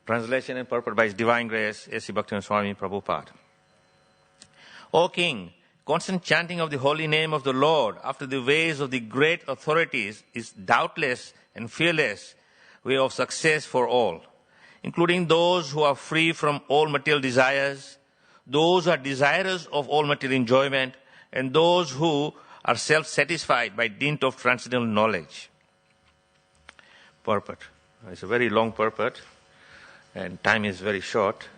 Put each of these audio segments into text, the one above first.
Translation and purport by His Divine Grace, A.C. Bhaktivinoda Swami Prabhupada. O King, constant chanting of the holy name of the Lord after the ways of the great authorities is doubtless and fearless way of success for all, including those who are free from all material desires, those who are desirous of all material enjoyment, and those who are self-satisfied by dint of transcendental knowledge. Purport. It's a very long purport, and time is very short.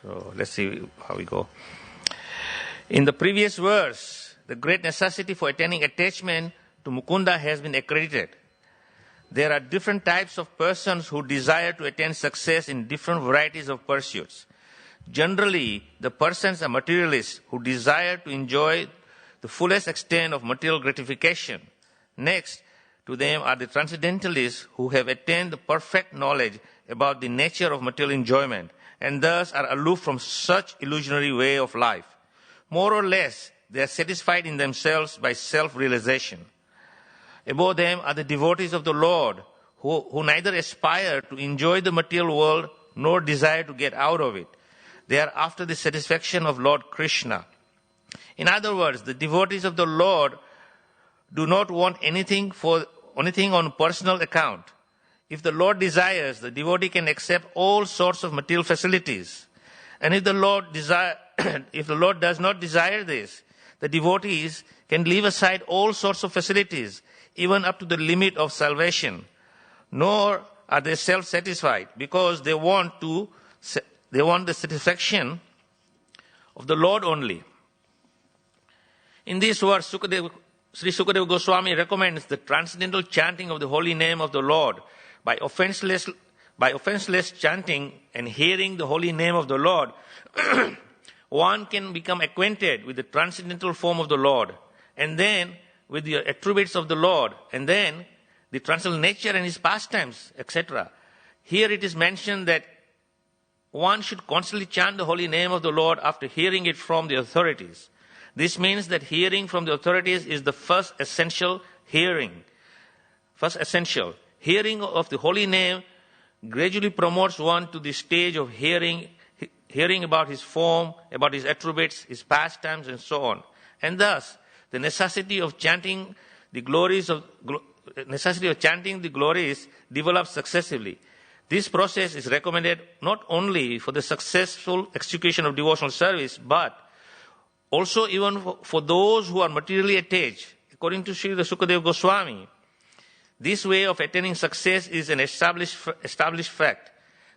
So let's see how we go. In the previous verse, the great necessity for attaining attachment to Mukunda has been accredited. There are different types of persons who desire to attain success in different varieties of pursuits. Generally, the persons are materialists who desire to enjoy the fullest extent of material gratification. Next to them are the transcendentalists who have attained the perfect knowledge about the nature of material enjoyment and thus are aloof from such illusionary way of life. More or less, they are satisfied in themselves by self-realization. Above them are the devotees of the Lord who neither aspire to enjoy the material world nor desire to get out of it. They are after the satisfaction of Lord Krishna. In other words, the devotees of the Lord do not want anything on personal account. If the Lord desires, the devotee can accept all sorts of material facilities. And if the Lord does not desire this, the devotees can leave aside all sorts of facilities, even up to the limit of salvation. Nor are they self-satisfied, because they want the satisfaction of the Lord only. In this verse, Sri Sukadeva Goswami recommends the transcendental chanting of the holy name of the Lord. By offenseless chanting and hearing the holy name of the Lord, one can become acquainted with the transcendental form of the Lord, and then with the attributes of the Lord, and then the transcendental nature and His pastimes, etc. Here it is mentioned that one should constantly chant the holy name of the Lord after hearing it from the authorities. This means that hearing from the authorities is the first essential hearing. Hearing of the holy name gradually promotes one to the stage of hearing about His form, about His attributes, His pastimes, and so on. And thus, the necessity of chanting the glories develops successively. This process is recommended not only for the successful execution of devotional service, but also even for those who are materially attached. According to Sri Sukadeva Goswami, this way of attaining success is an established fact,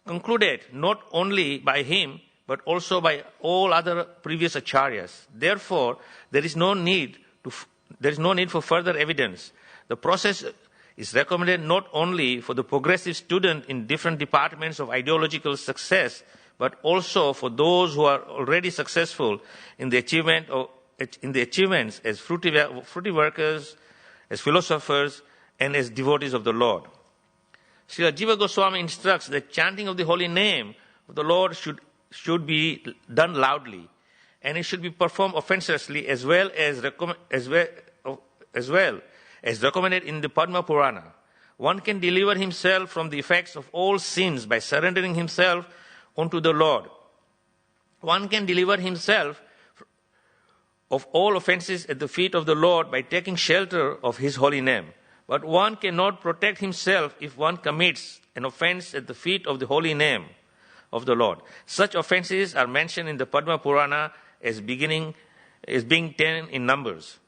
concluded not only by him, but also by all other previous acharyas. Therefore, there is no need for further evidence. The process is recommended not only for the progressive student in different departments of ideological success, but also for those who are already successful in the achievements as fruity workers, as philosophers, and as devotees of the Lord. Srila Jiva Goswami instructs that chanting of the holy name of the Lord should be done loudly, and it should be performed offenselessly as well as recommended in the Padma Purana. One can deliver himself from the effects of all sins by surrendering himself unto the Lord. One can deliver himself of all offenses at the feet of the Lord by taking shelter of His holy name. But one cannot protect himself if one commits an offense at the feet of the holy name of the Lord. Such offenses are mentioned in the Padma Purana as being 10 in numbers.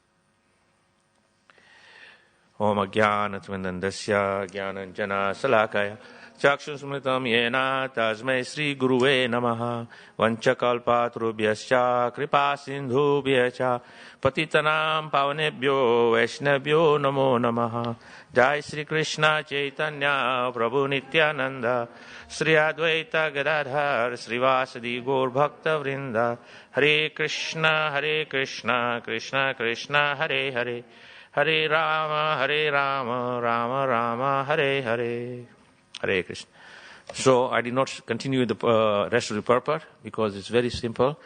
Om Ajnanatvindandasya Jnananjana Salakaya Chakshusmritam Yena Tasmai Sri Guruve Namaha Vanchakalpatrubhyascha Kripa Sindhubhyacha Patitanam Pavanebhyo Vaishnavyo Namo Namaha Jai Sri Krishna Chaitanya Prabhu Nityananda Sri Advaita Gadadhar Srivasadi Gaur Bhakta Vrinda Hare Krishna Krishna Krishna Hare Hare Hare Rama Rama Rama Hare Hare Hare Krishna. So I did not continue the rest of the purport because it's very simple.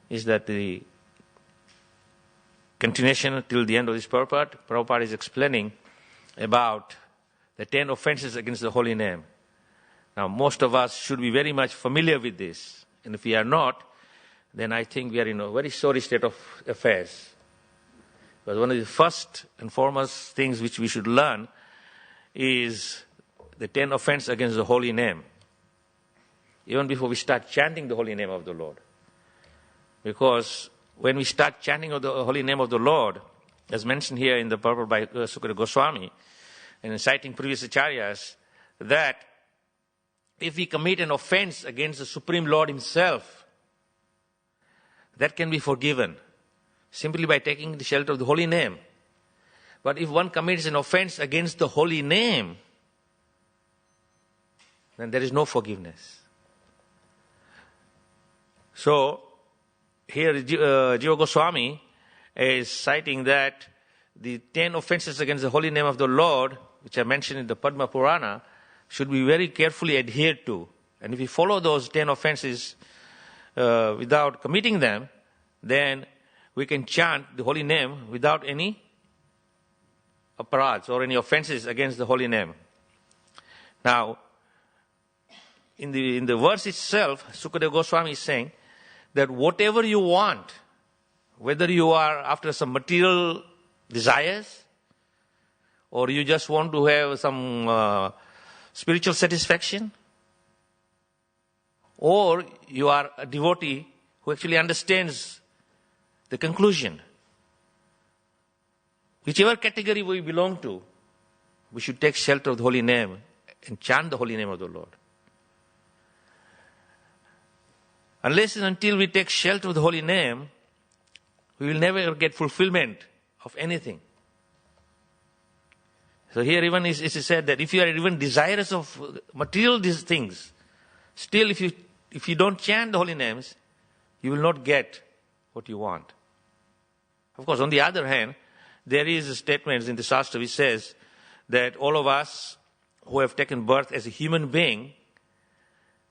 Is that the continuation till the end of this purport, Prabhupada is explaining about the 10 offenses against the holy name. Now, most of us should be very much familiar with this. And if we are not, then I think we are in a very sorry state of affairs. Because one of the first and foremost things which we should learn is the 10 offenses against the holy name. Even before we start chanting the holy name of the Lord. Because when we start chanting of the holy name of the Lord, as mentioned here in the purport by Sukadeva Goswami, and citing previous acharyas, that if we commit an offense against the Supreme Lord Himself, that can be forgiven simply by taking the shelter of the holy name. But if one commits an offense against the holy name, then there is no forgiveness. So, here Jiva Goswami is citing that the 10 offenses against the holy name of the Lord, which are mentioned in the Padma Purana, should be very carefully adhered to. And if we follow those 10 offenses without committing them, then we can chant the holy name without any aparads or any offenses against the holy name. Now, in the verse itself, Sukadeva Goswami is saying that whatever you want, whether you are after some material desires, or you just want to have some spiritual satisfaction, or you are a devotee who actually understands the conclusion. Whichever category we belong to, we should take shelter of the holy name and chant the holy name of the Lord. Unless and until we take shelter of the holy name, we will never get fulfillment of anything. So here even is said that if you are even desirous of material these things, still if you don't chant the holy names, you will not get what you want. Of course, on the other hand, there is a statement in the Shastra which says that all of us who have taken birth as a human being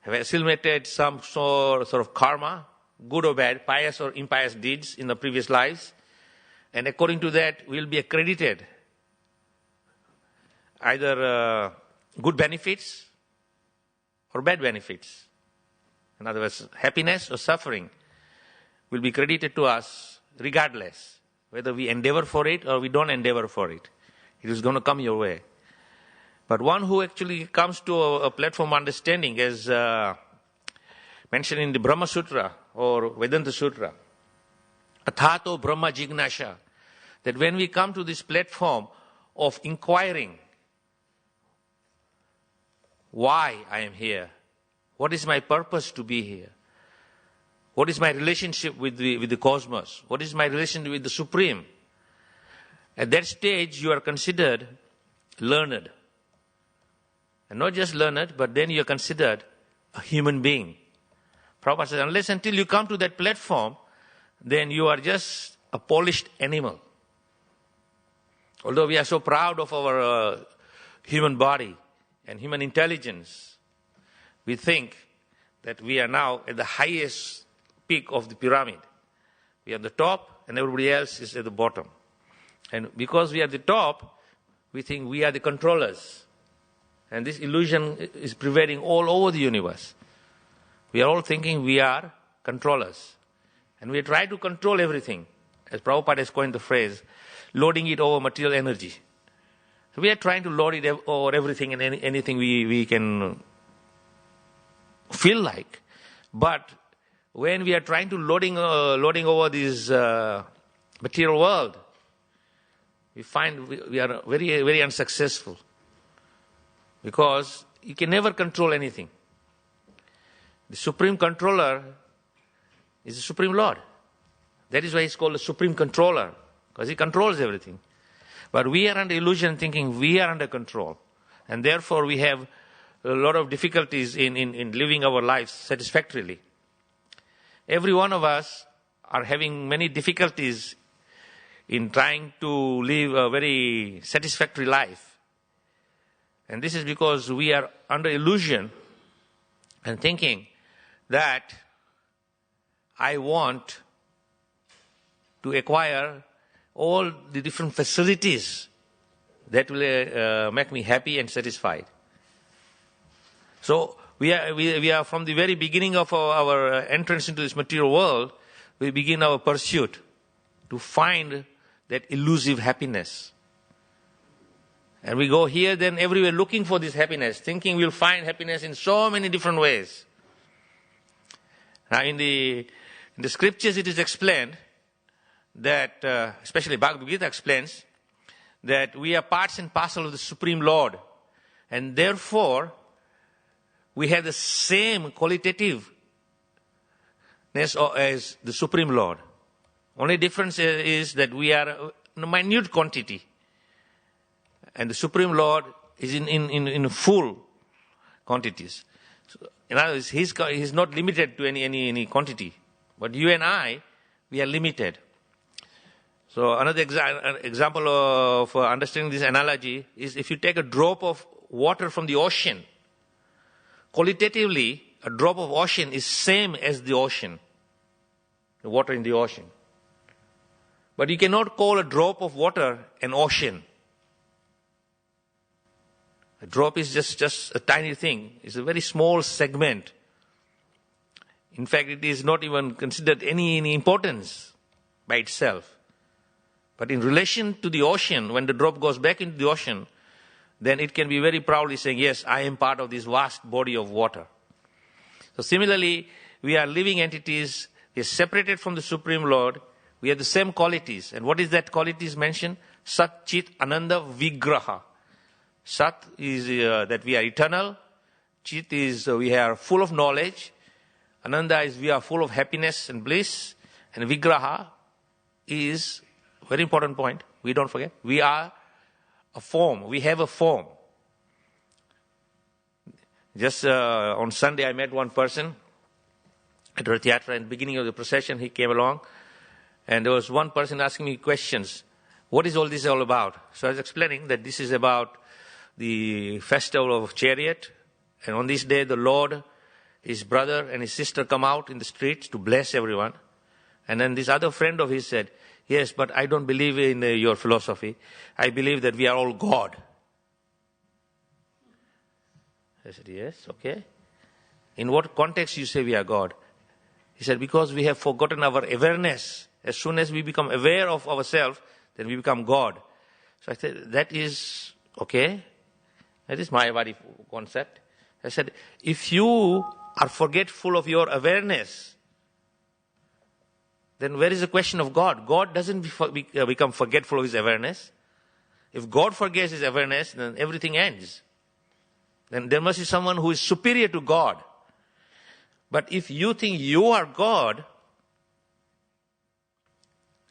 have assimilated some sort of karma, good or bad, pious or impious deeds in the previous lives. And according to that, we will be accredited either good benefits or bad benefits. In other words, happiness or suffering will be credited to us regardless, whether we endeavor for it or we don't endeavor for it. It is going to come your way. But one who actually comes to a platform understanding, as mentioned in the Brahma Sutra or Vedanta Sutra, Athato Brahma Jignasha, that when we come to this platform of inquiring, why I am here, what is my purpose to be here, what is my relationship with the cosmos, what is my relationship with the Supreme, at that stage you are considered learned. And not just learned, but then you are considered a human being. Prabhupada says, unless until you come to that platform, then you are just a polished animal. Although we are so proud of our human body and human intelligence, we think that we are now at the highest peak of the pyramid. We are at the top and everybody else is at the bottom. And because we are at the top, we think we are the controllers. And this illusion is prevailing all over the universe. We are all thinking we are controllers. And we try to control everything. As Prabhupada has coined the phrase, loading it over material energy. So we are trying to load it over everything and anything we can feel like. But when we are trying to loading over this material world, we find we are very, very unsuccessful. Because you can never control anything. The Supreme Controller is the Supreme Lord. That is why he's called the Supreme Controller, because he controls everything. But we are under illusion thinking we are under control. And therefore we have a lot of difficulties in living our lives satisfactorily. Every one of us are having many difficulties in trying to live a very satisfactory life. And this is because we are under illusion and thinking that I want to acquire all the different facilities that will make me happy and satisfied. So we are from the very beginning of our entrance into this material world, we begin our pursuit to find that elusive happiness. And we go here, then everywhere looking for this happiness, thinking we'll find happiness in so many different ways. Now in the scriptures it is explained that, especially Bhagavad Gita explains, that we are parts and parcel of the Supreme Lord. And therefore, we have the same qualitativeness as the Supreme Lord. Only difference is that we are a minute quantity. And the Supreme Lord is in full quantities. So, in other words, he's not limited to any quantity. But you and I, we are limited. So another example of understanding this analogy is if you take a drop of water from the ocean, qualitatively, a drop of ocean is same as the ocean, the water in the ocean. But you cannot call a drop of water an ocean. A drop is just a tiny thing. It's a very small segment. In fact, it is not even considered any importance by itself. But in relation to the ocean, when the drop goes back into the ocean, then it can be very proudly saying, yes, I am part of this vast body of water. So similarly, we are living entities. We are separated from the Supreme Lord. We have the same qualities. And what is that qualities mentioned? Sat, Chit, Ananda, Vigraha. Sat is that we are eternal. Chit is we are full of knowledge. Ananda is we are full of happiness and bliss. And Vigraha is, very important point, we don't forget, we are a form. We have a form. Just on Sunday I met one person at the theatre. At the beginning of the procession he came along. And there was one person asking me questions. What is all this all about? So I was explaining that this is about the festival of chariot. And on this day the Lord, his brother and his sister come out in the streets to bless everyone. And then this other friend of his said, yes, but I don't believe in your philosophy. I believe that we are all God. I said, yes, okay. In what context you say we are God? He said, because we have forgotten our awareness. As soon as we become aware of ourselves, then we become God. So I said, that is okay. That is Mayavadi concept. I said, if you are forgetful of your awareness, then where is the question of God? God doesn't become forgetful of his awareness. If God forgets his awareness, then everything ends. Then there must be someone who is superior to God. But if you think you are God,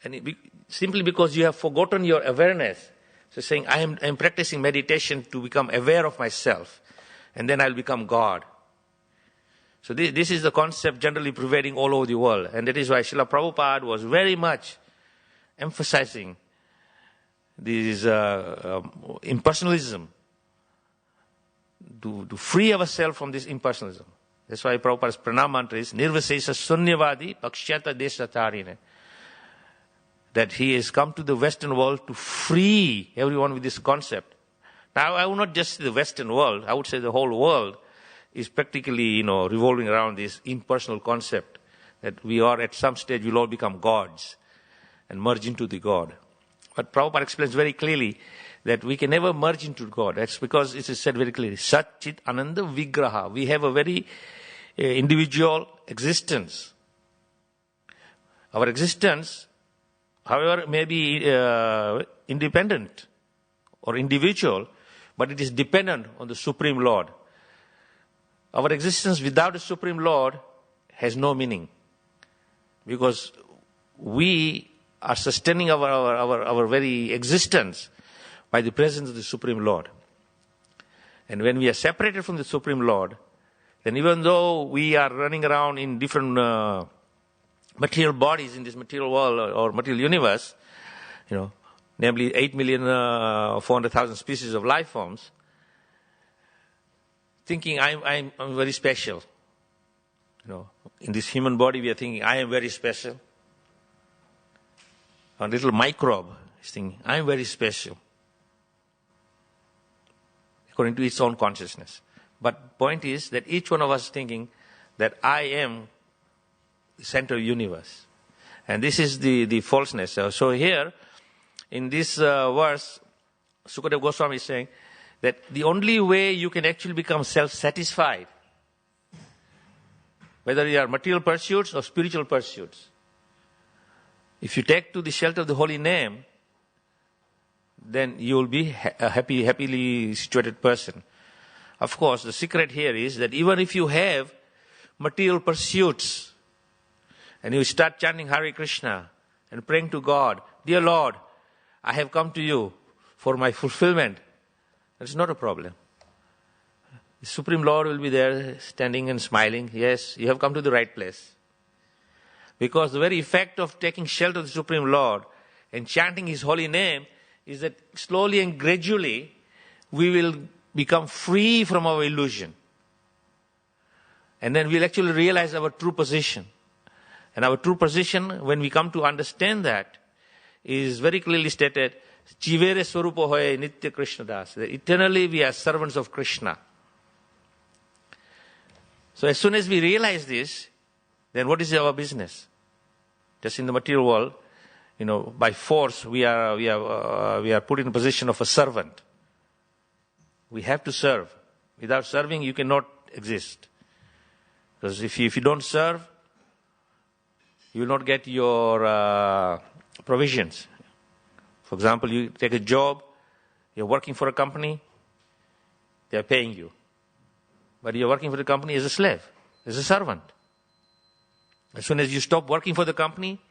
and simply because you have forgotten your awareness, so saying, I am practicing meditation to become aware of myself, and then I'll become God. So this is the concept generally prevailing all over the world. And that is why Srila Prabhupada was very much emphasizing this impersonalism, to free ourselves from this impersonalism. That's why Prabhupada's pranam mantra is Nirvasesa Sunyavadi Pakshyata Desatarine. That he has come to the Western world to free everyone with this concept. Now I would not just say the Western world, I would say the whole world is practically, revolving around this impersonal concept that we are at some stage will all become gods and merge into the God. But Prabhupada explains very clearly that we can never merge into God. That's because it is said very clearly, Sat Chit Ananda Vigraha. We have a very individual existence. Our existence, however, may be independent or individual, but it is dependent on the Supreme Lord. Our existence without the Supreme Lord has no meaning, because we are sustaining our very existence by the presence of the Supreme Lord. And when we are separated from the Supreme Lord, then even though we are running around in different material bodies in this material world or material universe, namely 8,400,000 species of life forms, thinking I'm very special. In this human body we are thinking I am very special. A little microbe is thinking I am very special, according to its own consciousness. But point is that each one of us is thinking that I am the center of the universe. And this is the falseness. So here, in this verse, Sukadeva Goswami is saying that the only way you can actually become self-satisfied, whether you are material pursuits or spiritual pursuits, if you take to the shelter of the holy name, then you will be a happily situated person. Of course, the secret here is that even if you have material pursuits and you start chanting Hare Krishna and praying to God, dear Lord, I have come to you for my fulfillment, that's not a problem. The Supreme Lord will be there standing and smiling. Yes, you have come to the right place. Because the very effect of taking shelter of the Supreme Lord and chanting His holy name is that slowly and gradually we will become free from our illusion. And then we'll actually realize our true position. And our true position, when we come to understand that, is very clearly stated, Jivere Swarupo Hoye Nitya Krishna Das. That eternally we are servants of Krishna. So as soon as we realize this, then what is our business? Just in the material world, by force we are put in a position of a servant. We have to serve. Without serving, you cannot exist. Because if you don't serve, you will not get your provisions. For example, you take a job, you're working for a company, they're paying you. But you're working for the company as a slave, as a servant. As soon as you stop working for the company,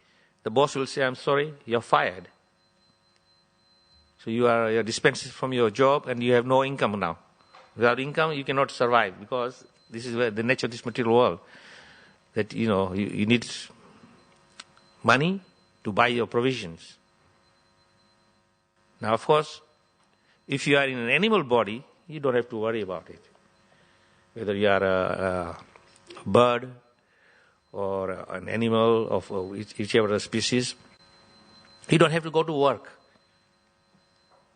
the boss will say, I'm sorry, you're fired. So you're dispensed from your job and you have no income now. Without income, you cannot survive, because this is where the nature of this material world. That, you need money to buy your provisions. Now, of course, if you are in an animal body, you don't have to worry about it. Whether you are a bird or an animal of whichever species, you don't have to go to work.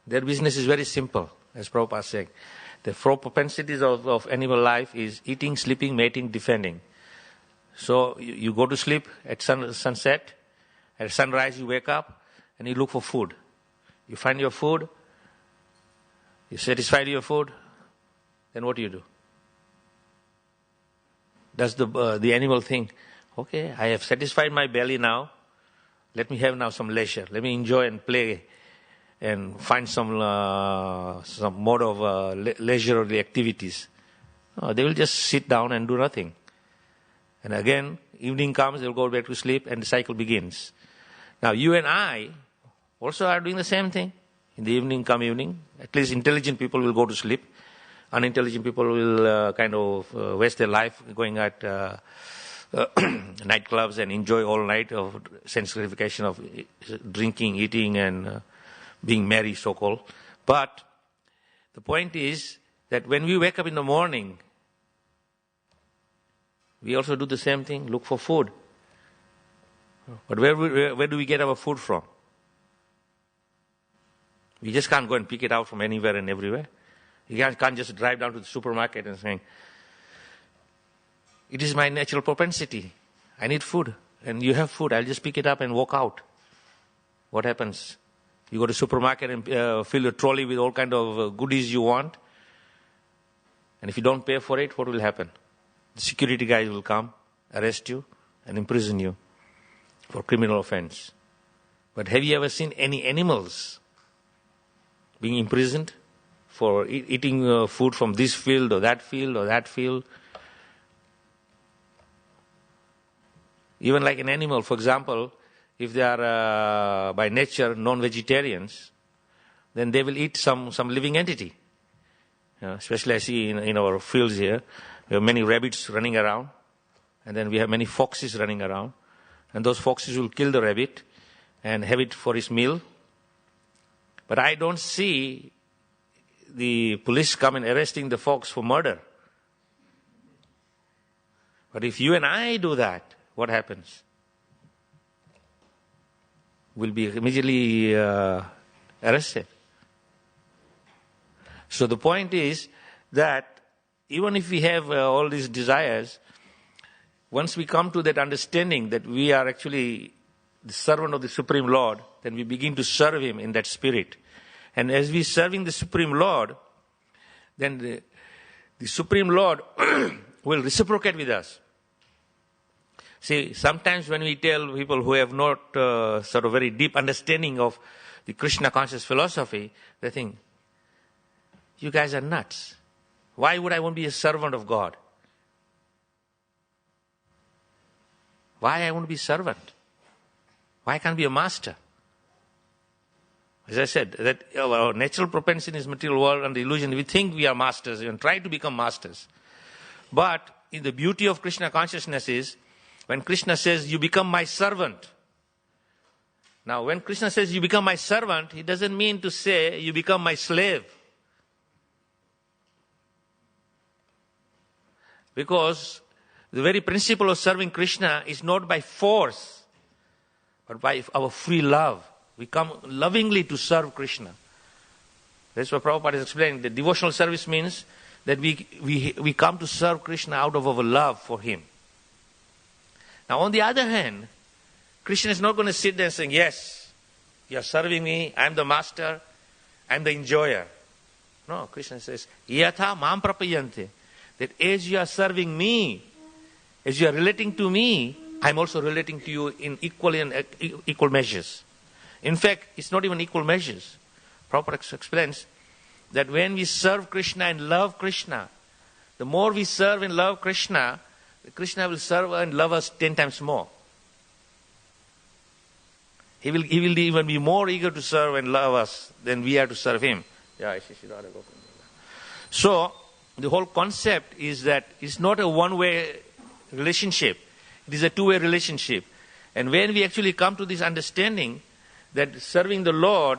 Their business is very simple, as Prabhupada is saying. The four propensities of animal life is eating, sleeping, mating, defending. So you go to sleep at sunset, at sunrise you wake up and you look for food. You find your food, you're satisfied with your food, then what do? Does the animal think, okay, I have satisfied my belly now, let me have now some leisure, let me enjoy and play and find some mode of leisurely activities? No, they will just sit down and do nothing. And again, evening comes, they'll go back to sleep and the cycle begins. Now you and I also are doing the same thing. In the evening, at least intelligent people will go to sleep. Unintelligent people will waste their life going at nightclubs and enjoy all night of sense gratification of drinking, eating and being merry, so-called. But the point is that when we wake up in the morning, we also do the same thing, look for food. But where do we get our food from? We just can't go and pick it out from anywhere and everywhere. You can't just drive down to the supermarket and say, it is my natural propensity. I need food. And you have food. I'll just pick it up and walk out. What happens? You go to the supermarket and fill your trolley with all kind of goodies you want. And if you don't pay for it, what will happen? The security guys will come, arrest you, and imprison you for criminal offense. But have you ever seen any animals being imprisoned for eating food from this field or that field or that field? Even like an animal, for example, if they are by nature non-vegetarians, then they will eat some living entity. Especially I see in our fields here, we have many rabbits running around, and then we have many foxes running around. And those foxes will kill the rabbit and have it for his meal. But I don't see the police come and arresting the fox for murder. But if you and I do that, what happens? We'll be immediately arrested. So the point is that even if we have all these desires, once we come to that understanding that we are actually the servant of the Supreme Lord, then we begin to serve Him in that spirit. And as we serving the Supreme Lord, then the Supreme Lord will reciprocate with us. See, sometimes when we tell people who have not sort of very deep understanding of the Krishna conscious philosophy, they think, you guys are nuts. Why would I want to be a servant of God? Why I want to be a servant? Why can't I be a master? As I said, that our natural propensity in this material world and the illusion, we think we are masters and try to become masters. But in the beauty of Krishna consciousness is, when Krishna says, you become my servant. Now, when Krishna says, you become my servant, he doesn't mean to say, you become my slave. Because the very principle of serving Krishna is not by force, but by our free love. We come lovingly to serve Krishna. That's what Prabhupada is explaining. The devotional service means that we come to serve Krishna out of our love for Him. Now, on the other hand, Krishna is not going to sit there and say, yes, you are serving me, I am the master, I am the enjoyer. No, Krishna says, yatha mam prapayante. That as you are serving me, as you are relating to me, I am also relating to you in equal measures. In fact, it's not even equal measures. Prabhupada explains that when we serve Krishna and love Krishna, the more we serve and love Krishna, Krishna will serve and love us 10 times more. He will even be more eager to serve and love us than we are to serve Him. So, the whole concept is that it's not a one-way relationship. It is a two-way relationship. And when we actually come to this understanding that serving the Lord,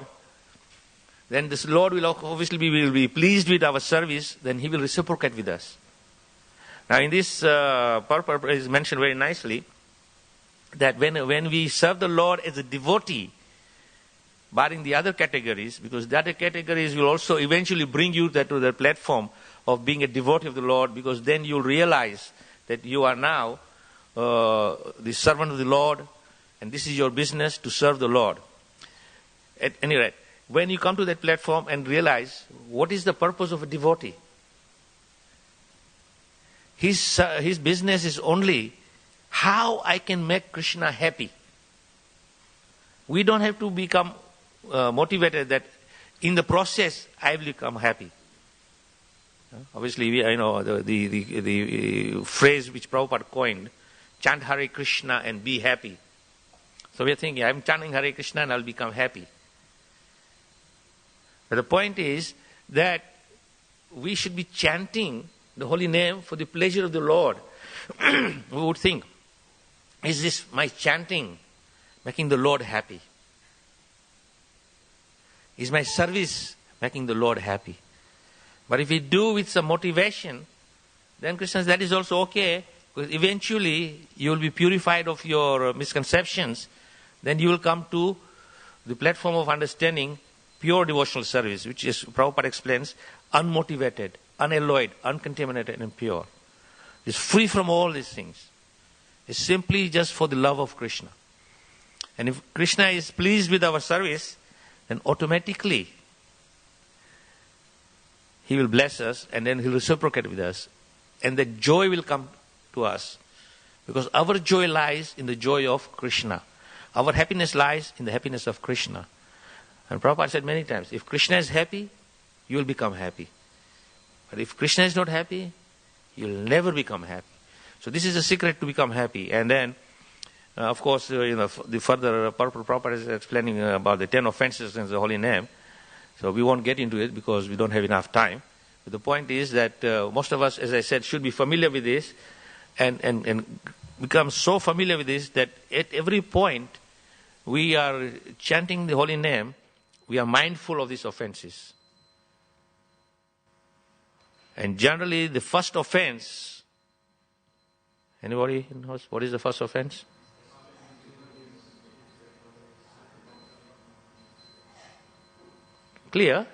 then this Lord will obviously will be pleased with our service, then He will reciprocate with us. Now in this purport is mentioned very nicely that when we serve the Lord as a devotee, barring the other categories, because the other categories will also eventually bring you to the platform of being a devotee of the Lord, because then you'll realize that you are now the servant of the Lord, and this is your business to serve the Lord. At any rate, when you come to that platform and realize what is the purpose of a devotee, his business is only how I can make Krishna happy. We don't have to become motivated that in the process I will become happy. Obviously, the phrase which Prabhupada coined, chant Hare Krishna and be happy. So we are thinking, I'm chanting Hare Krishna and I'll become happy. But the point is that we should be chanting the holy name for the pleasure of the Lord. We would think, is this my chanting making the Lord happy? Is my service making the Lord happy? But if we do with some motivation, then Krishna says that is also okay, because eventually you will be purified of your misconceptions. Then you will come to the platform of understanding pure devotional service, which is, Prabhupada explains, unmotivated, unalloyed, uncontaminated and pure. It's free from all these things. It's simply just for the love of Krishna. And if Krishna is pleased with our service, then automatically He will bless us and then He will reciprocate with us. And the joy will come to us. Because our joy lies in the joy of Krishna. Our happiness lies in the happiness of Krishna. And Prabhupada said many times, if Krishna is happy, you will become happy. But if Krishna is not happy, you will never become happy. So this is the secret to become happy. And then, of course, the further Prabhupada is explaining about the 10 offenses in the holy name. So we won't get into it because we don't have enough time. But the point is that most of us, as I said, should be familiar with this and become so familiar with this that at every point we are chanting the holy name, we are mindful of these offenses. And generally the first offense, anybody knows what is the first offense? Clear?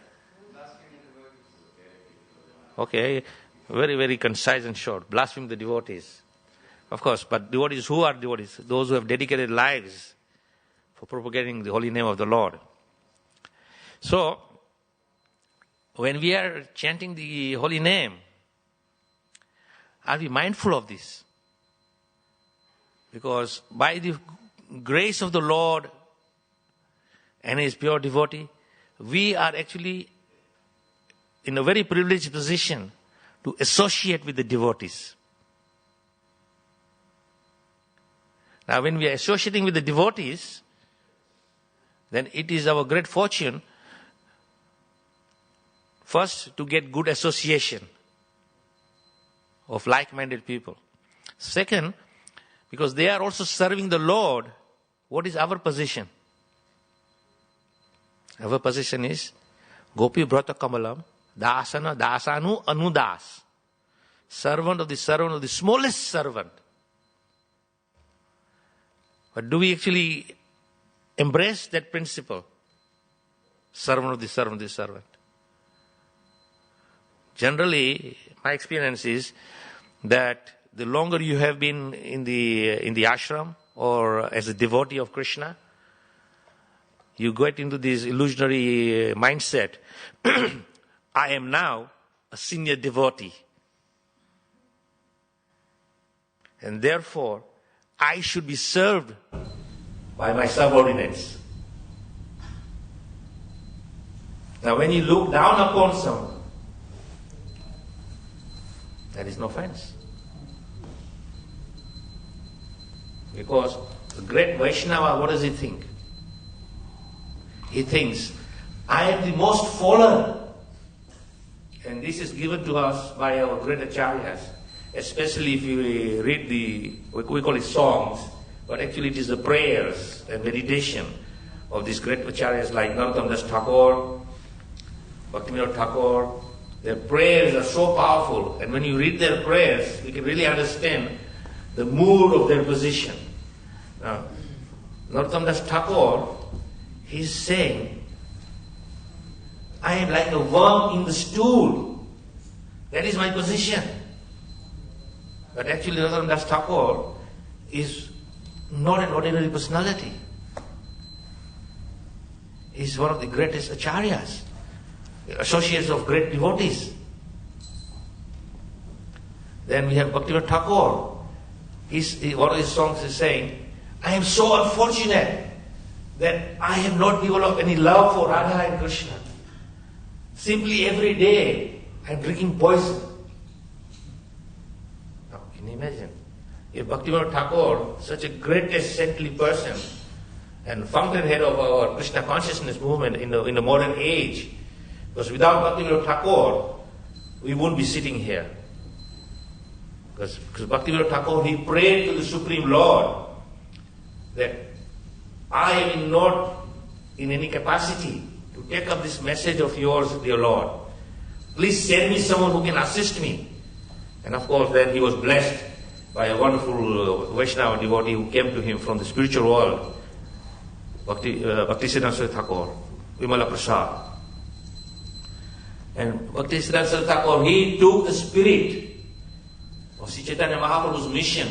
Okay. Very, very concise and short. Blaspheme the devotees. Of course, but devotees, who are devotees? Those who have dedicated lives for propagating the holy name of the Lord. So, when we are chanting the holy name, are we mindful of this? Because by the grace of the Lord and His pure devotee, we are actually in a very privileged position to associate with the devotees. Now, when we are associating with the devotees, then it is our great fortune, first, to get good association of like-minded people. Second, because they are also serving the Lord, what is our position? Our position is Gopi Brata Kamalam, Dasana Dasanu Anudas, servant of the smallest servant. But do we actually embrace that principle? Servant of the servant. Generally, my experience is that the longer you have been in the ashram or as a devotee of Krishna, you get into this illusionary mindset. I am now a senior devotee. And therefore, I should be served by my subordinates. Now, when you look down upon someone, there is no offense. Because the great Vaishnava, what does he think? He thinks, I am the most fallen. And this is given to us by our great acharyas. Especially if you read we call it songs, but actually it is the prayers and meditation of these great acharyas like Narottam Das Thakur, Bhaktivinoda Thakur. Their prayers are so powerful, and when you read their prayers, you can really understand the mood of their position. Now, Narottam Das Thakur, he's saying, I am like a worm in the stool. That is my position. But actually, Narottam Das Thakur is not an ordinary personality. He is one of the greatest acharyas, associates of great devotees. Then we have Bhaktivinoda Thakur. One of his songs is saying, I am so unfortunate that I have not developed any love for Radha and Krishna. Simply every day I am drinking poison. Now, can you imagine? If Bhaktivinoda Thakur, such a greatest saintly person and fountainhead of our Krishna consciousness movement in the modern age, because without Bhaktivinoda Thakur, we wouldn't be sitting here. Because Bhaktivinoda Thakur, he prayed to the Supreme Lord that I am not in any capacity to take up this message of yours, dear Lord. Please send me someone who can assist me. And of course, then he was blessed by a wonderful Vaishnava devotee who came to him from the spiritual world, Bhaktisiddhanta Thakur, Vimala Prasad. And Bhaktisiddhanta Thakur, he took the spirit of Sri Chaitanya Mahaprabhu's mission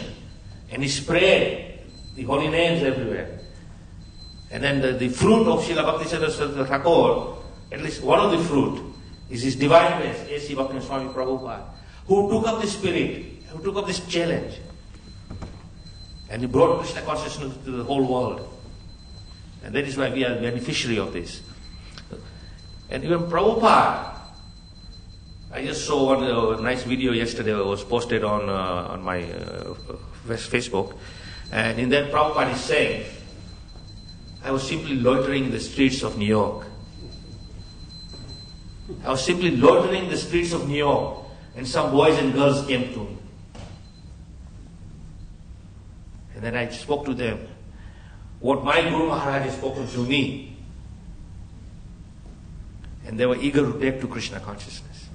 and he spread the holy names everywhere. And then the fruit of Srila Bhaktisiddhanta Thakur, at least one of the fruit, is his divine grace, A.C. Bhaktivinoda Swami Prabhupada, who took up the spirit, who took up this challenge, and he brought Krishna consciousness to the whole world. And that is why we are beneficiary of this. And even Prabhupada, I just saw one nice video yesterday. It was posted on my Facebook, and in that Prabhupada is saying, I was simply loitering in the streets of New York. I was simply loitering in the streets of New York, and some boys and girls came to me. And then I spoke to them what my Guru Maharaj has spoken to me. And they were eager to take to Krishna consciousness.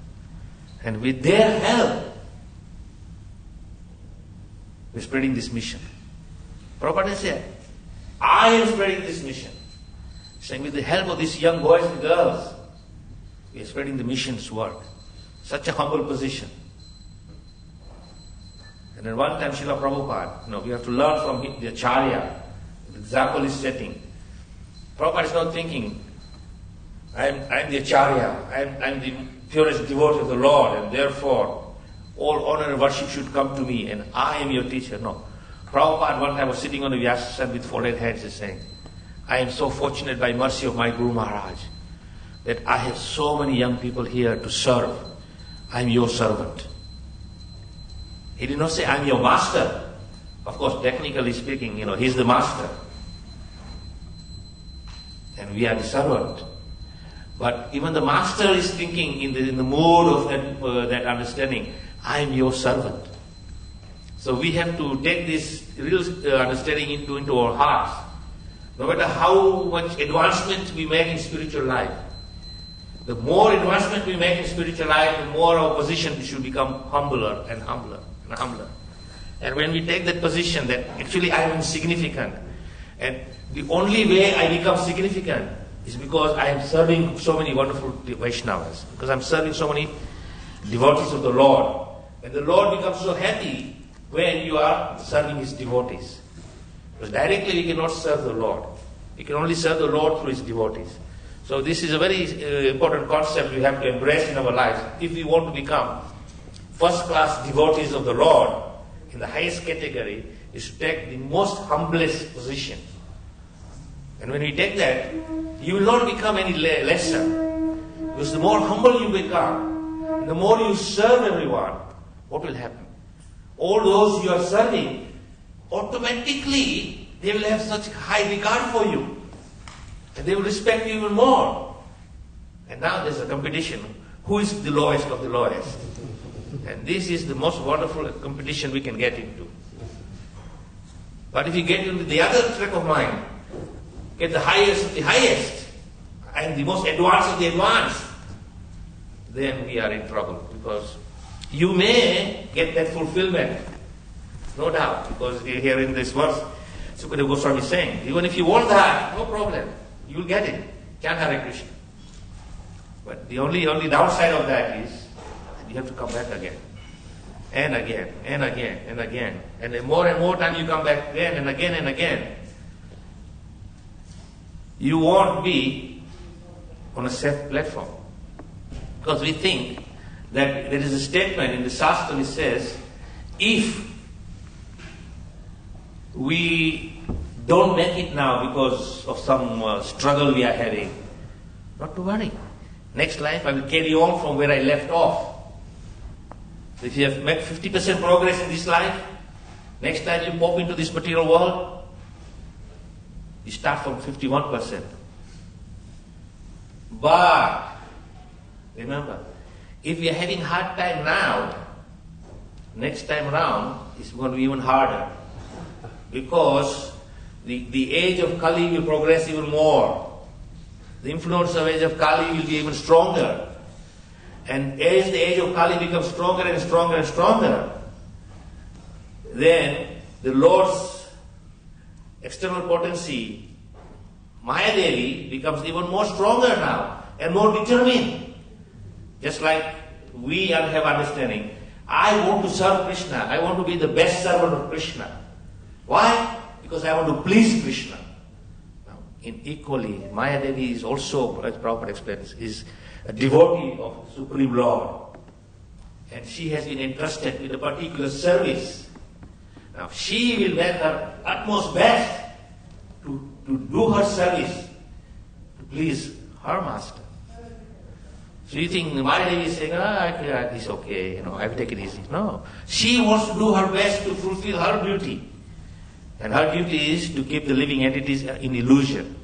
And with their help, we're spreading this mission. Prabhupada said, I am spreading this mission. Saying with the help of these young boys and girls, we are spreading the mission's work. Such a humble position. And then one time Srila Prabhupada, we have to learn from the Acharya. The example is setting. Prabhupada is not thinking, I'm the Acharya, I'm the purest devotee of the Lord, and therefore all honor and worship should come to me, and I am your teacher. No. Prabhupada one time was sitting on the Vyasasana with folded hands and saying, I am so fortunate by mercy of my Guru Maharaj that I have so many young people here to serve. I am your servant. He did not say, I am your master. Of course, technically speaking, he is the master. And we are the servant. But even the master is thinking in the mood of that understanding, I am your servant. So we have to take this real understanding into our hearts. No matter how much advancement we make in spiritual life, the more advancement we make in spiritual life, the more our position should become humbler and humbler and humbler. And when we take that position that actually I am insignificant, and the only way I become significant is because I am serving so many wonderful Vaishnavas, because I am serving so many devotees of the Lord. And the Lord becomes so happy when you are serving His devotees. Because directly we cannot serve the Lord. We can only serve the Lord through His devotees. So this is a very important concept we have to embrace in our lives. If we want to become first-class devotees of the Lord, in the highest category, is to take the most humblest position. And when we take that, you will not become any lesser. Because the more humble you become, the more you serve everyone, what will happen? All those you are serving, automatically they will have such high regard for you. And they will respect you even more. And now there's a competition. Who is the lowest of the lowest? And this is the most wonderful competition we can get into. But if you get into the other track of mind, get the highest of the highest, and the most advanced of the advanced, then we are in trouble. Because you may get that fulfillment, no doubt, because here in this verse, Sukadeva Goswami is saying, even if you want that, no problem, you will get it. Chant Hare Krishna. But the only downside of that is you have to come back again. And again, and again, and again. And the more and more time you come back again and again and again, you won't be on a safe platform. Because we think that there is a statement in the Shastra which says, if we don't make it now because of some struggle we are having, not to worry. Next life I will carry on from where I left off. So if you have made 50% progress in this life, next time you pop into this material world, you start from 51%. But remember, if we are having hard time now, next time round it's going to be even harder. Because the age of Kali will progress even more. The influence of age of Kali will be even stronger. And as the age of Kali becomes stronger and stronger and stronger, then the Lord's external potency, Mayadevi, becomes even more stronger now and more determined. Just like we have understanding. I want to serve Krishna. I want to be the best servant of Krishna. Why? Because I want to please Krishna. Now, equally, Mayadevi is also, as Prabhupada explains, is a devotee of Supreme Lord. And she has been entrusted with a particular service. Now, she will make her utmost best to do her service, to please her master. So you think Mayadevi is saying, it's okay, I will take it easy. No. She wants to do her best to fulfill her duty. And her duty is to keep the living entities in illusion.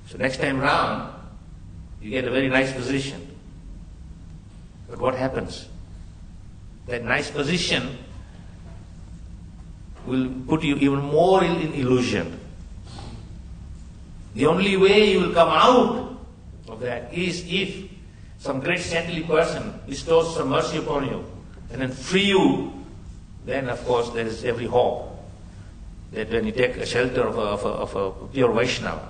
So next time round, you get a very nice position. But what happens? That nice position will put you even more in illusion. The only way you will come out of that is if some great saintly person bestows some mercy upon you and then free you, then of course there is every hope that when you take a shelter of a pure Vaishnava,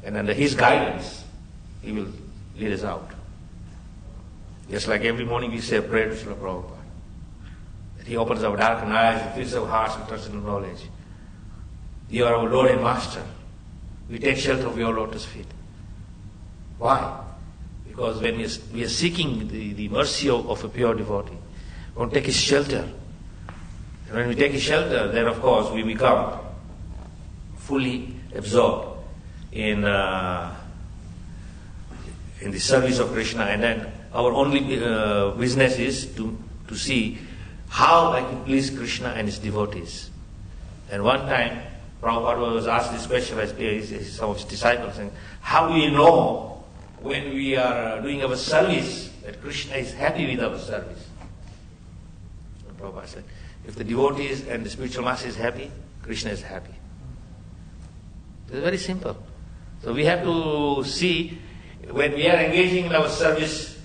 and under his guidance, he will lead us out. Just like every morning we say a prayer to Srila Prabhupada. He opens our darkened eyes and fills our hearts with trust and knowledge. You are our Lord and Master. We take shelter of your lotus feet. Why? Because when we are seeking the mercy of a pure devotee, we want to take his shelter. And when we take his shelter, then of course we become fully absorbed in the service of Krishna, and then our only business is to see how I can please Krishna and his devotees. And one time, Prabhupada was asked this question by some of his disciples, saying, how do we know when we are doing our service that Krishna is happy with our service? And Prabhupada said, if the devotees and the spiritual master is happy, Krishna is happy. It's very simple. So we have to see, when we are engaging in our service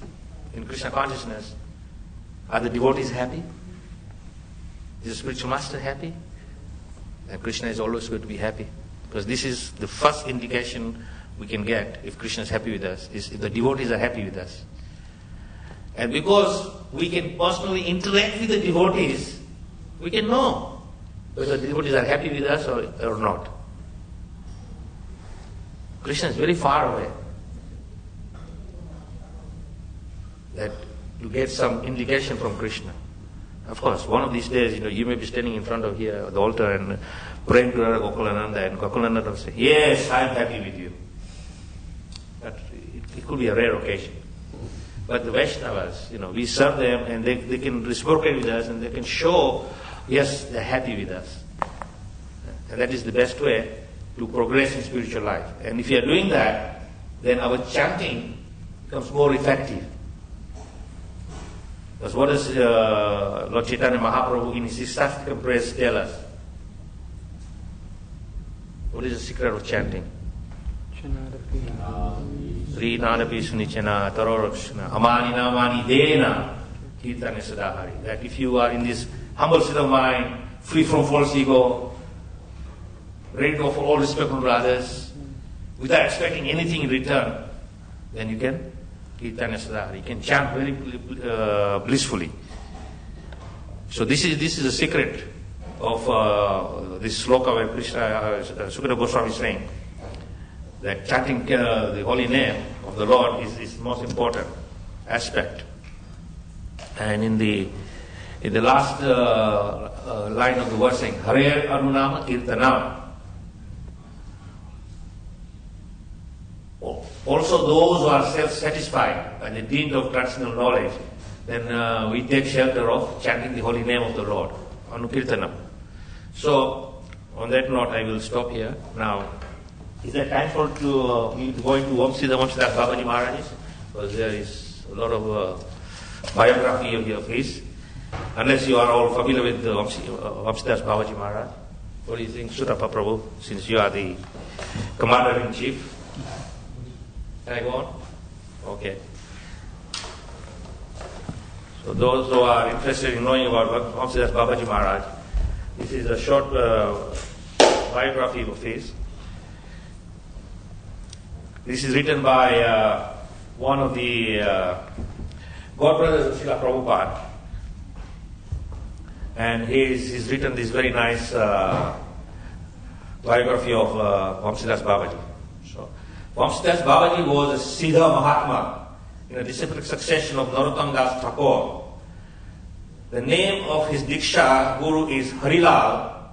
in Krishna consciousness, are the devotees happy? Is the spiritual master happy? And Krishna is always going to be happy. Because this is the first indication we can get if Krishna is happy with us, is if the devotees are happy with us. And because we can personally interact with the devotees, we can know whether the devotees are happy with us or not. Krishna is very far away. That you get some indication from Krishna. Of course, one of these days, you may be standing in front of here, the altar, and praying to Gokulananda, and Gokulananda will say, yes, I am happy with you. But it could be a rare occasion. But the Vaishnavas, we serve them, and they can reciprocate with us, and they can show, yes, they're happy with us. And that is the best way to progress in spiritual life. And if you are doing that, then our chanting becomes more effective. Because what does Lord Chaitanya Mahaprabhu in his Sastakam prayers tell us? What is the secret of chanting? Sri Nadapi Sunichana Tarorakshana Amanina Manidena Kirtana Sadahari. That if you are in this humble state of mind, free from false ego, ready to offer all respect to others, without expecting anything in return, then you can Kirtana Sadahari. You can chant very blissfully. So this is the secret of this sloka where Krishna, Sukadeva Goswami is saying that chanting the holy name of the Lord is the most important aspect. And in the last line of the verse saying, Hare Anunama Kirtanam. Also those who are self-satisfied by the dint of traditional knowledge, then we take shelter of chanting the holy name of the Lord, Anukirtanam. So, on that note, I will stop here. Now, is there time for you to go into Vamsiddhas Babaji Maharaj? Because there is a lot of biography of his. Unless you are all familiar with Vamsiddhas Babaji Maharaj. What do you think, Surapa Prabhu, since you are the Commander-in-Chief? Can I go on? Okay. So those who are interested in knowing about Vamsiddhas Babaji Maharaj, this is a short biography of his. This is written by one of the God brothers of Srila Prabhupada. And he's written this very nice biography of Vamsiddhas Babaji. So, Vamsiddhas Babaji was a Siddha Mahatma in a disciplic succession of Narottam Das Thakur. The name of his Diksha Guru is Harilal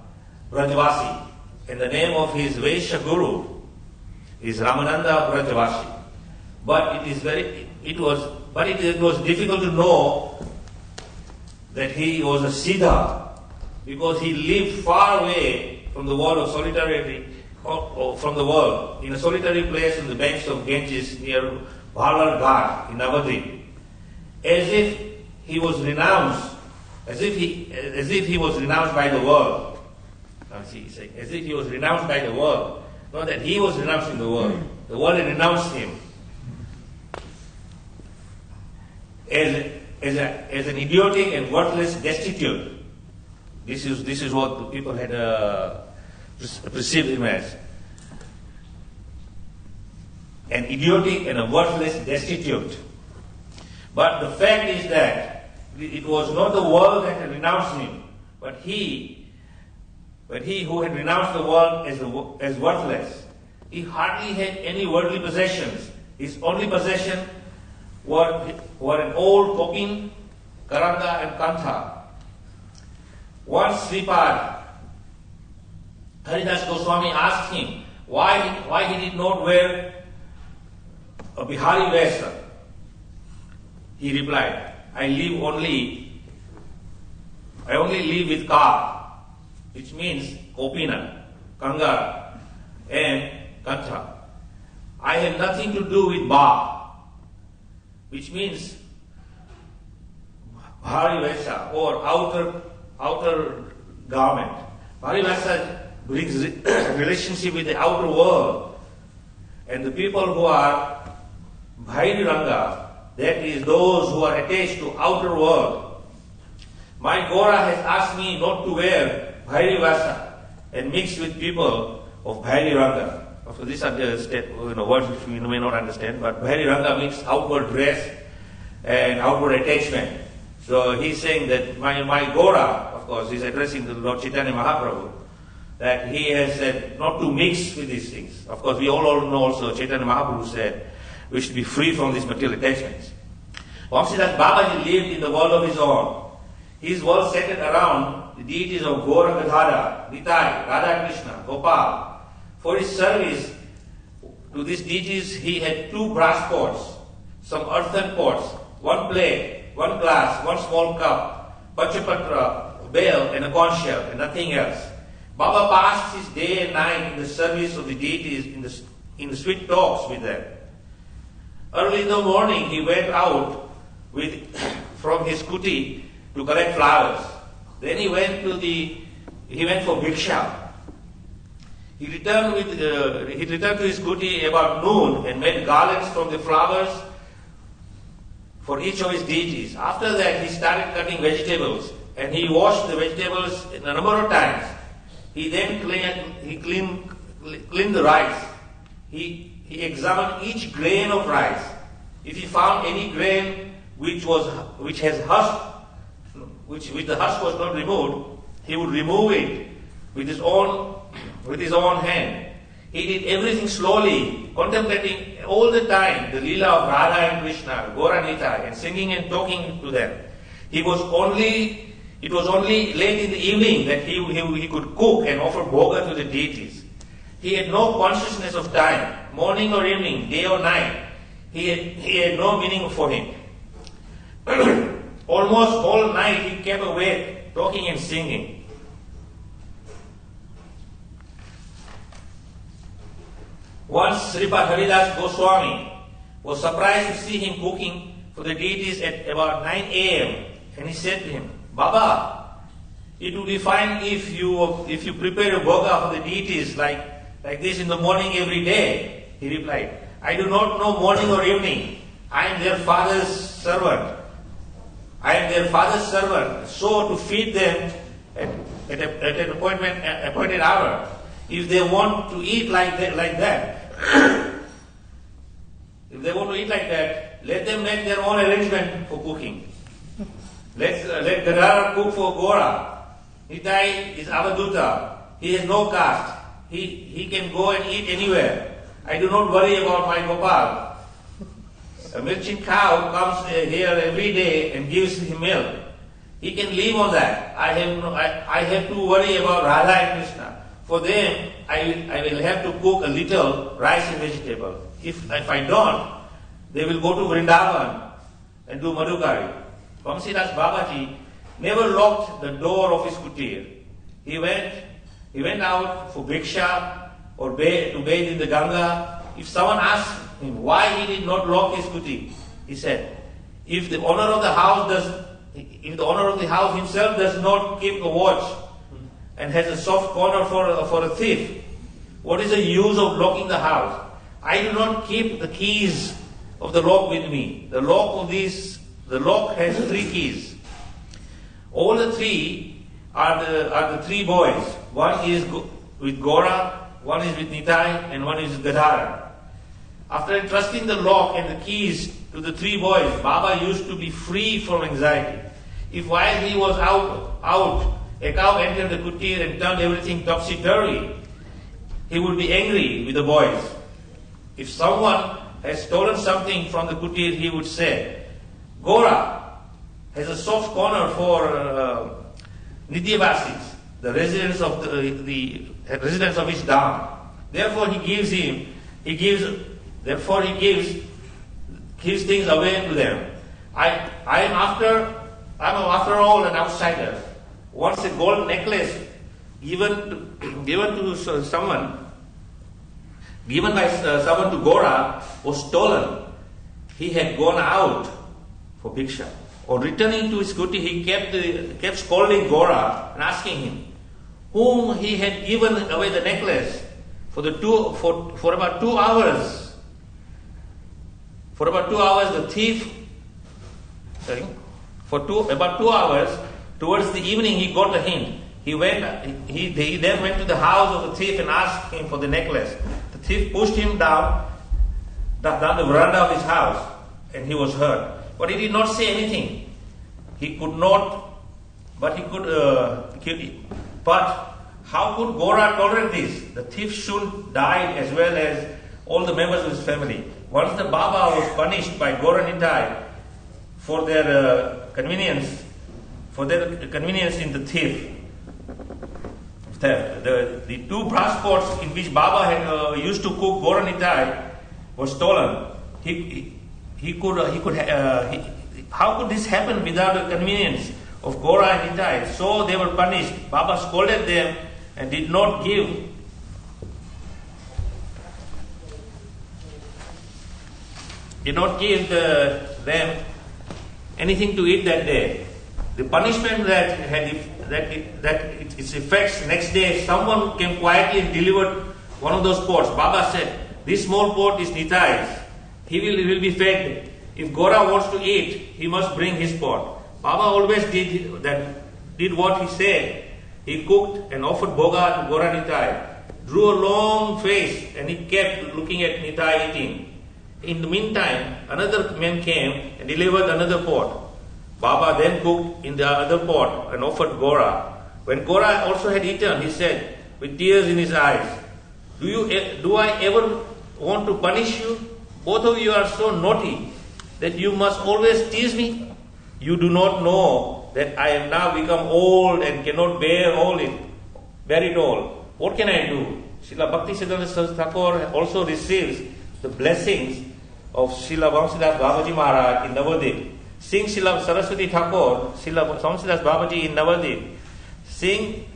Brajvasi, and the name of his Vaishya Guru is Ramananda Brajvasi. But it was difficult to know that he was a Siddha because he lived far away from the world of solidarity, or from the world, in a solitary place on the banks of Ganges near Bhalar Ghat in Navadvip, as if he was renounced, as if he was renounced by the world. Now see, he's saying, as if he was renounced by the world, not that he was renouncing the world had renounced him. As an idiotic and worthless destitute. This is what the people had perceived him as. An idiotic and a worthless destitute. But the fact is that it was not the world that had renounced him, but he who had renounced the world as worthless. He hardly had any worldly possessions. His only possession were an old kopin, karanga and kantha. Once Sripad Haridas Goswami asked him why he did not wear a Bihari Vesa. He replied, I only live with car, which means kopina, kanga, and kantha. I have nothing to do with ba, which means Bhari Vesa or outer garment. Bhari Vesa brings relationship with the outer world, and the people who are Bhairi Ranga, that is those who are attached to outer world. My Gora has asked me not to wear Bhairi Vasa and mix with people of Bhairi Ranga. Of course, these are the words which we may not understand, but Bhairi Ranga means outward dress and outward attachment. So he's saying that my Gora, of course, he's addressing the Lord Chaitanya Mahaprabhu, that he has said not to mix with these things. Of course, we all know also Chaitanya Mahaprabhu said we should be free from these material attachments. Vamsidas Babaji lived in the world of his own. His world centered around the deities of Gaura Gadhara, Nitai, Radha Krishna, Gopal. For his service to these deities, he had 2 brass pots, some earthen pots, 1 plate, 1 glass, 1 small cup, Pachapatra, bell, and a conch shell, and nothing else. Baba passed his day and night in the service of the deities in the sweet talks with them. Early in the morning, he went out from his kuti to collect flowers. Then he went for bhiksha. He returned to his kuti about noon and made garlands from the flowers for each of his deities. After that, he started cutting vegetables, and he washed the vegetables a number of times. He then cleaned the rice. He examined each grain of rice. If he found any grain which the husk was not removed, he would remove it with his own hand. He did everything slowly, contemplating all the time the Leela of Radha and Krishna, Gaura Nitai, and singing and talking to them. It was only late in the evening that he could cook and offer bhoga to the deities. He had no consciousness of time, morning or evening, day or night. He had no meaning for him. Almost all night he kept awake, talking and singing. Once Sripad Haridas Goswami was surprised to see him cooking for the deities at about 9 a.m. and he said to him, Baba, it would be fine if you prepare a bhoga for the deities like this in the morning every day. He replied, I do not know morning or evening. I am their father's servant. So to feed them at an appointed hour. If they want to eat like that, let them make their own arrangement for cooking. Let Gadhara cook for Gaura. Nitai is Avaduta. He has no caste. He can go and eat anywhere. I do not worry about my Gopal. A milching cow comes here every day and gives him milk. He can live on that. I have to worry about Radha and Krishna. For them, I will have to cook a little rice and vegetable. If I don't, they will go to Vrindavan and do Madhukari. Vamsidas Babaji never locked the door of his kutir. He went out for bhiksha or to bathe in the Ganga. If someone asked him why he did not lock his kuti, he said, if the owner of the house himself does not keep a watch and has a soft corner for a thief, what is the use of locking the house? I do not keep the keys of the lock with me. The lock has 3 keys. All the 3 are the 3 boys. One is with Gaura, one is with Nitai, and one is with Gadhara. After entrusting the lock and the keys to the 3 boys, Baba used to be free from anxiety. If while he was out, a cow entered the kutir and turned everything topsy-turvy, he would be angry with the boys. If someone has stolen something from the kutir, he would say, Gora has a soft corner for Nityabasis, the residents of the residents of his dham. Therefore he gives things away to them. I am after all an outsider. Once a gold necklace given by someone to Gora was stolen. He had gone out for bhiksha. On returning to his kuti, he kept scolding Gora and asking him, whom he had given away the necklace for about 2 hours. For about 2 hours, the thief. About 2 hours. Towards the evening, he got the hint. He then went to the house of the thief and asked him for the necklace. The thief pushed him down the veranda of his house, and he was hurt. But he did not say anything. But how could Gora tolerate this? The thief soon died as well as all the members of his family. Once the Baba was punished by Gora Nitai for their convenience in the theft. The 2 brass pots in which Baba had used to cook Gora Nitai were stolen. How could this happen without the convenience of Gora and Nitai? So they were punished. Baba scolded them and did not give them anything to eat that day. The punishment its effects next day, someone came quietly and delivered one of those pots. Baba said, this small pot is Nitai's. He will be fed. If Gora wants to eat, he must bring his pot. Baba always did what he said. He cooked and offered boga to Gora Nitai, drew a long face, and he kept looking at Nitai eating. In the meantime, another man came and delivered another pot. Baba then cooked in the other pot and offered Gora. When Gora also had eaten, he said, with tears in his eyes, Do I ever want to punish you? Both of you are so naughty that you must always tease me. You do not know that I am now become old and cannot bear it all. What can I do? Srila Bhaktisiddhanta Saraswati Thakur also receives the blessings of Srila Vamsidas Babaji Maharaj in Navadip. Sing Srila Saraswati Thakur, Srila Vamsidas Babaji in Navadip. Sing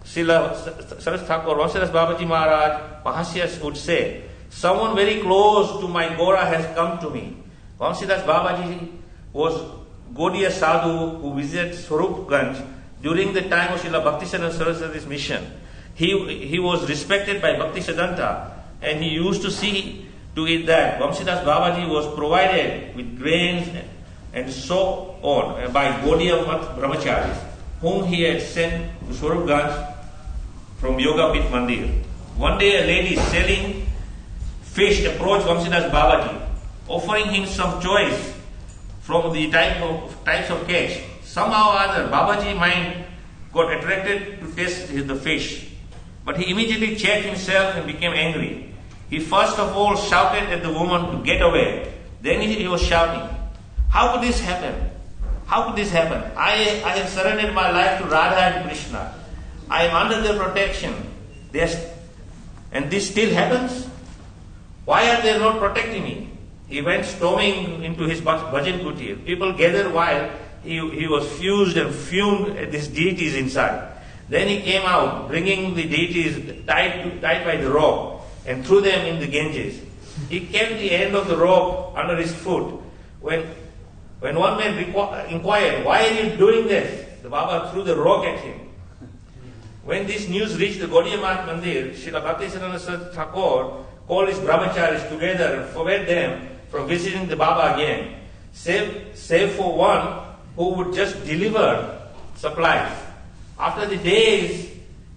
Srila Saraswati Thakur, Vamsidas Babaji Maharaj, Mahasyas would say, someone very close to my Gora has come to me. Vamsidas Babaji was Gaudiya Sadhu who visited Swarupganj during the time of Srila Bhaktisiddhanta Saraswati's mission. He was respected by Bhaktisiddhanta, and he used to see to it that Vamsidas Babaji was provided with grains and so on by Gaudiya Brahmacharis, whom he had sent to Swarupganj from Yoga Pit Mandir. One day a lady selling fish approached Vamsidas Babaji, offering him some choice from the types of catch. Somehow or other, Babaji's mind got attracted to taste the fish. But he immediately checked himself and became angry. He first of all shouted at the woman to get away. Then he was shouting, how could this happen? How could this happen? I have surrendered my life to Radha and Krishna. I am under their protection. And this still happens? Why are they not protecting me? He went storming into his bhajan kutir. People gathered while he was fused and fumed at these deities inside. Then he came out, bringing the deities tied by the rope and threw them in the Ganges. He kept the end of the rope under his foot. When one man inquired, why are you doing this? The Baba threw the rock at him. When this news reached the Gaudiya Math Mandir, Srila Bhaktisiddhanta Saraswati Thakur called his brahmacharis together and forbade them from visiting the Baba again, save for one who would just deliver supplies. After the days,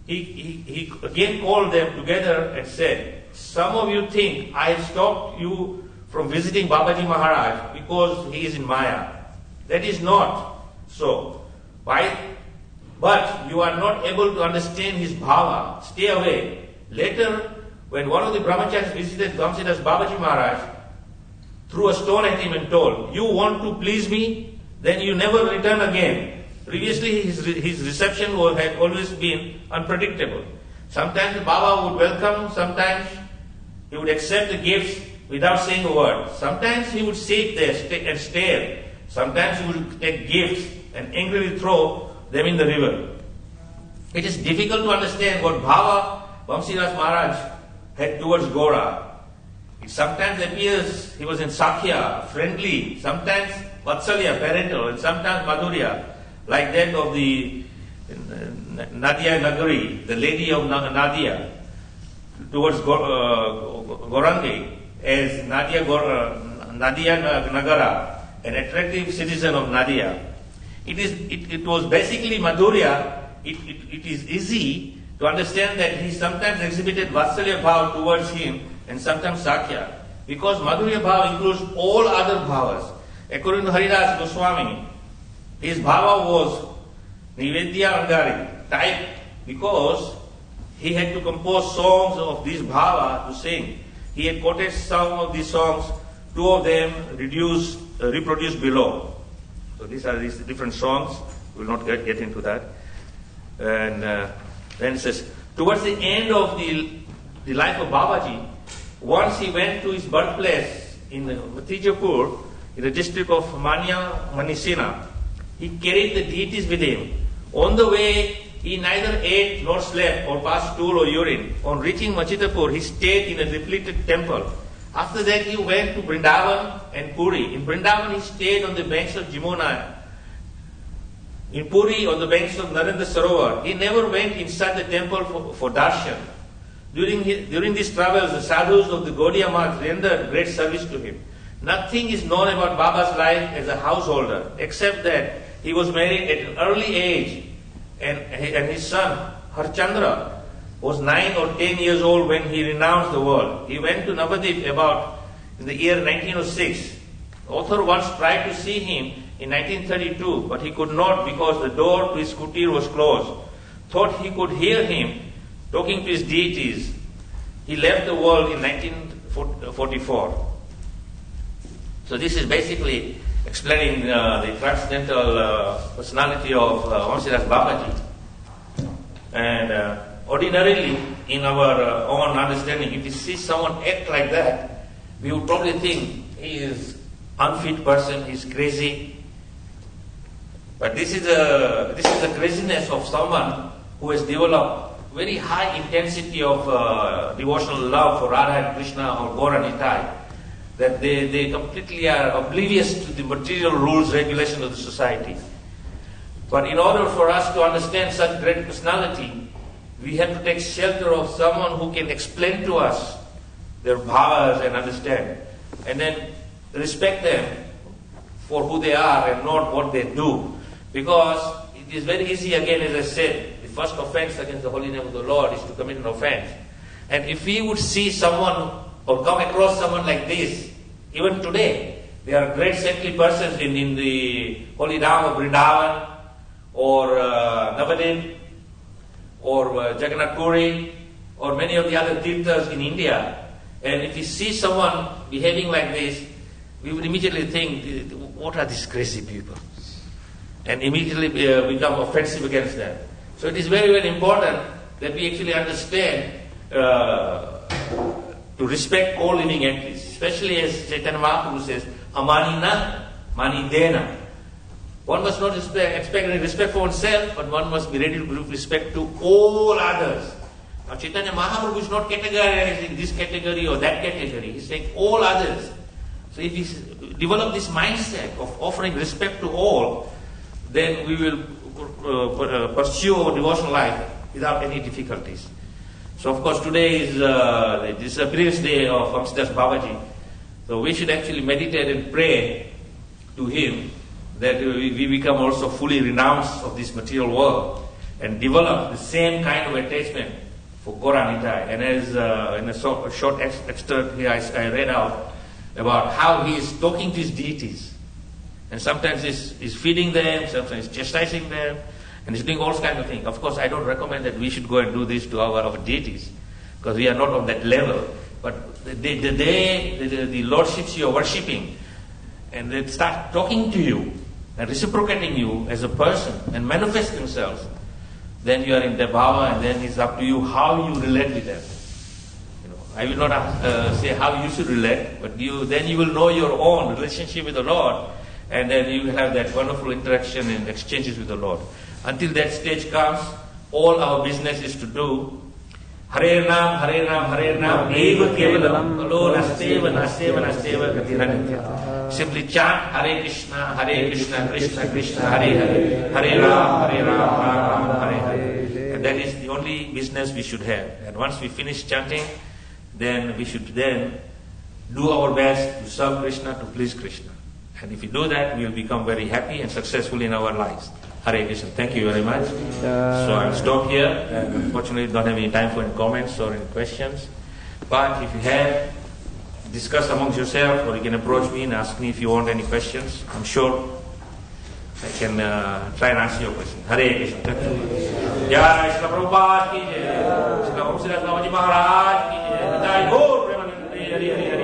he again called them together and said, some of you think I have stopped you from visiting Babaji Maharaj because he is in Maya. That is not so. Why? But you are not able to understand his bhava. Stay away. Later, when one of the brahmacharis visited Vamsidas Babaji Maharaj, threw a stone at him and told, "You want to please me? Then you never return again." Previously, his reception had always been unpredictable. Sometimes the Baba would welcome, sometimes he would accept the gifts without saying a word. Sometimes he would sit there and stare. Sometimes he would take gifts and angrily throw them in the river. It is difficult to understand what bhava Vamsidas Maharaj had towards Gora. It sometimes appears he was in Sakhya, friendly, sometimes Vatsalya, parental, and sometimes Madhurya, like that of the Nadia Nagari, the lady of Nadia, towards Gorangi, as Nadia Nagara, an attractive citizen of Nadia. It was basically Madhurya. It is easy to understand that he sometimes exhibited Vatsalya bhava towards him and sometimes Sakhya, because Madhurya bhava includes all other bhavas. According to Haridas Goswami, his bhava was Nivedya Angari type, because he had to compose songs of this bhava to sing. He had quoted some of these songs, two of them reproduced below. So these are these different songs. We will not get into that. And then it says, towards the end of the life of Babaji, once he went to his birthplace in Matijapur, in the district of Manya Manisina. He carried the deities with him. On the way, he neither ate nor slept or passed stool or urine. On reaching Machitapur, he stayed in a depleted temple. After that, he went to Vrindavan and Puri. In Vrindavan, he stayed on the banks of Jamuna. In Puri, on the banks of Narendra Sarovar. He never went inside the temple for darshan. During these travels, the sadhus of the Gaudiya Math rendered great service to him. Nothing is known about Baba's life as a householder, except that he was married at an early age, and his son, Harchandra, was 9 or 10 years old when he renounced the world. He went to Navadip about in the year 1906. The author once tried to see him in 1932, but he could not because the door to his kutir was closed. Thought he could hear him talking to his deities. He left the world in 1944. So this is basically explaining the transcendental personality of Vamsidas Babaji. And ordinarily, in our own understanding, if we see someone act like that, we would probably think he is unfit person, he's crazy. But this is the craziness of someone who has developed very high intensity of devotional love for Radha and Krishna or Gaura Nitai, that they completely are oblivious to the material rules, regulations of the society. But in order for us to understand such great personality, we have to take shelter of someone who can explain to us their bhavas and understand, and then respect them for who they are and not what they do. Because it is very easy, again, as I said, the first offense against the holy name of the Lord is to commit an offense. And if we would see someone or come across someone like this, even today, there are great saintly persons in the holy Dham of Vrindavan or Navadip or Jagannath Puri or many of the other tirthas in India. And if we see someone behaving like this, we would immediately think, what are these crazy people? And immediately become offensive against them. So it is very, very important that we actually understand to respect all living entities, especially as Chaitanya Mahaprabhu says, Amanina, Manidena. One must not expect any respect for oneself, but one must be ready to give respect to all others. Now Chaitanya Mahaprabhu is not categorizing this category or that category. He's saying all others. So if we develop this mindset of offering respect to all, then we will pursue our devotional life without any difficulties. So of course today is the disappearance day of Vamsidas Babaji. So we should actually meditate and pray to him that we become also fully renounced of this material world and develop the same kind of attachment for Gaura Nitai. And as in a short excerpt here I read out about how he is talking to his deities. And sometimes he's feeding them, sometimes he's chastising them, and he's doing all kinds of things. Of course, I don't recommend that we should go and do this to our deities, because we are not on that level. But the lordships you are worshipping, and they start talking to you and reciprocating you as a person and manifest themselves, then you are in the bhava, and then it's up to you how you relate with them. I will not say how you should relate, but then you will know your own relationship with the Lord, and then you will have that wonderful interaction and exchanges with the Lord. Until that stage comes, all our business is to do Hare Nam, Hare Nam, Hare Nam, Eva Kevalam, Alone Asteva, Nasteva, Nasteva, Gatiranya. Simply chant Hare Krishna, Krishna Krishna, Hare Hare, Hare Ram, Hare Ram, Ram Ram, Hare Hare. And that is the only business we should have. And once we finish chanting, then we should then do our best to serve Krishna, to please Krishna. And if we do that, we will become very happy and successful in our lives. Hare Krishna. Thank you very much. So I'll stop here. Unfortunately, don't have any time for any comments or any questions. But if you have, discuss amongst yourself, or you can approach me and ask me if you want any questions. I'm sure I can try and answer your question. Hare Krishna. Jai Shri Prabhupada ki jai. Shri Prabhupada Swami Maharaj ki jai. Jai Gaur Premanande. Hare Hare Hare.